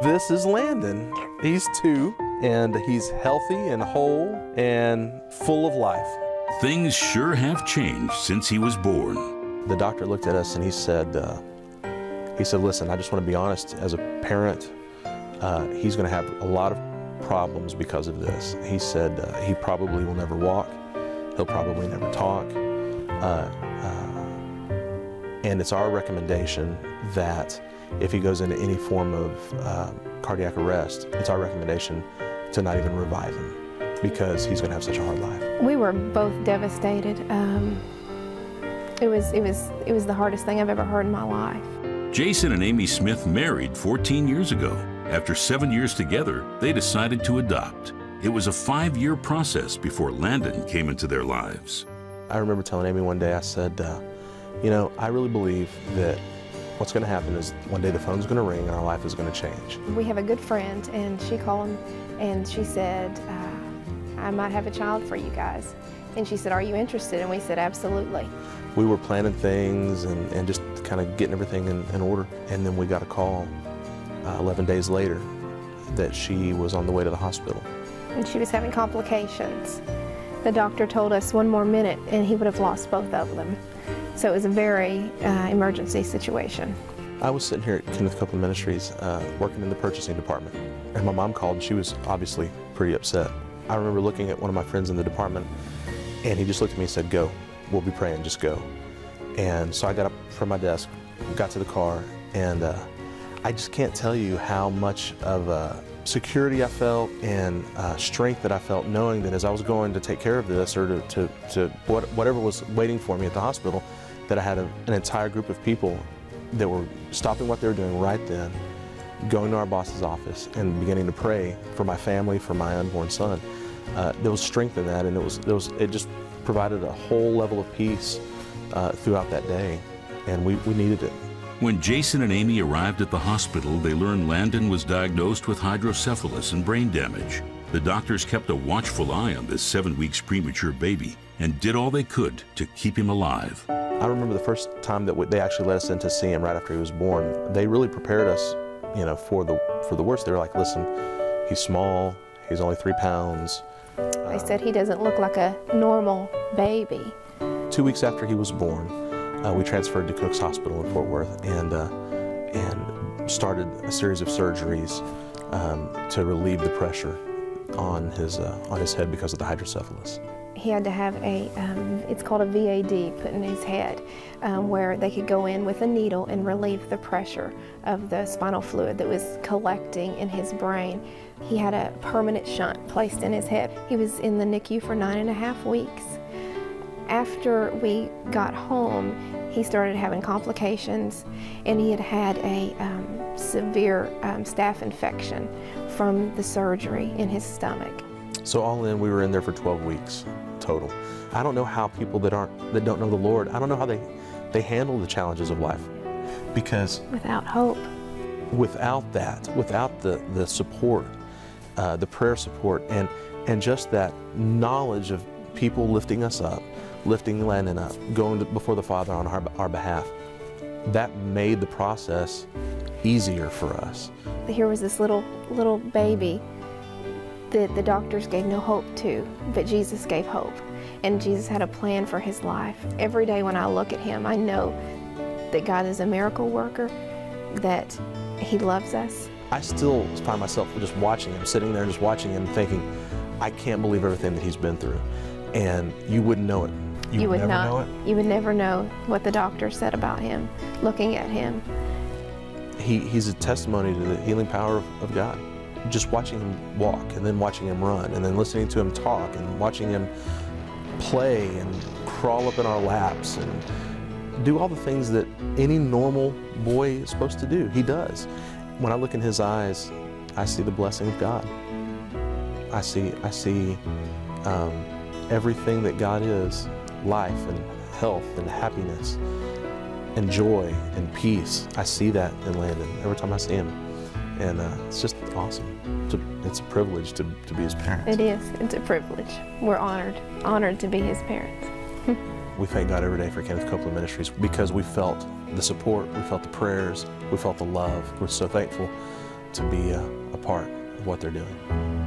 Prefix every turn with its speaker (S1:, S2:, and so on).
S1: This is Landon. He's 2, and he's healthy and whole and full of life.
S2: Things sure have changed since he was born.
S1: The doctor looked at us and he said, listen, I just want to be honest, as a parent, he's going to have a lot of problems because of this. He said he probably will never walk. He'll probably never talk. And it's our recommendation that if he goes into any form of cardiac arrest, it's our recommendation to not even revive him because he's going to have such a hard life.
S3: We were both devastated. It was the hardest thing I've ever heard in my life.
S2: Jason and Amy Smith married 14 years ago. After 7 years together, they decided to adopt. It was a 5-year process before Landon came into their lives.
S1: I remember telling Amy one day, I said, you know, I really believe that what's going to happen is one day the phone's going to ring and our life is going to change.
S3: We have a good friend, and she called him and she said, I might have a child for you guys. And she said, are you interested? And we said, absolutely.
S1: We were planning things and just kind of getting everything in order. And then we got a call 11 days later that she was on the way to the hospital.
S3: And she was having complications. The doctor told us 1 more minute and he would have lost both of them. So it was a very emergency situation.
S1: I was sitting here at Kenneth Copeland Ministries working in the purchasing department. And my mom called and she was obviously pretty upset. I remember looking at one of my friends in the department and he just looked at me and said, go, we'll be praying, just go. And so I got up from my desk, got to the car, and I just can't tell you how much of security I felt and strength that I felt knowing that as I was going to take care of this or to whatever was waiting for me at the hospital, that I had an entire group of people that were stopping what they were doing right then, going to our boss's office and beginning to pray for my family, for my unborn son. There was strength in that, and it just provided a whole level of peace throughout that day, and we needed it.
S2: When Jason and Amy arrived at the hospital, they learned Landon was diagnosed with hydrocephalus and brain damage. The doctors kept a watchful eye on this 7 weeks premature baby and did all they could to keep him alive.
S1: I remember the first time that they actually let us in to see him right after he was born. They really prepared us, you know, for the worst. They were like, listen, he's small, he's only 3 pounds.
S3: They said he doesn't look like a normal baby.
S1: 2 weeks after he was born, we transferred to Cook's Hospital in Fort Worth and started a series of surgeries to relieve the pressure on his head because of the hydrocephalus.
S3: He had to have it's called a VAD put in his head, where they could go in with a needle and relieve the pressure of the spinal fluid that was collecting in his brain. He had a permanent shunt placed in his head. He was in the NICU for 9.5 weeks. After we got home, he started having complications, and he had a severe staph infection from the surgery in his stomach.
S1: So all in, we were in there for 12 weeks total. I don't know how people that don't know the Lord, I don't know how they handle the challenges of life, because
S3: without hope,
S1: without that, without the support, the prayer support, and just that knowledge of people lifting us up, lifting Landon up, going before the Father on our behalf, that made the process easier for us.
S3: Here was this little baby that the doctors gave no hope to, but Jesus gave hope. And Jesus had a plan for his life. Every day when I look at him, I know that God is a miracle worker, that he loves us.
S1: I still find myself just watching him, sitting there just watching him, thinking, I can't believe everything that he's been through. And you wouldn't know it. You would never know it.
S3: You would never know what the doctor said about him, looking at him.
S1: He's a testimony to the healing power of God. Just watching him walk, and then watching him run, and then listening to him talk, and watching him play and crawl up in our laps and do all the things that any normal boy is supposed to do. He does. When I look in his eyes, I see the blessing of God. I see everything that God is, life and health and happiness and joy and peace. I see that in Landon every time I see him. And it's just awesome. It's a privilege to be his parents.
S3: It is. It's a privilege. We're honored to be his parents.
S1: We thank God every day for Kenneth Copeland Ministries because we felt the support, we felt the prayers, we felt the love. We're so thankful to be a part of what they're doing.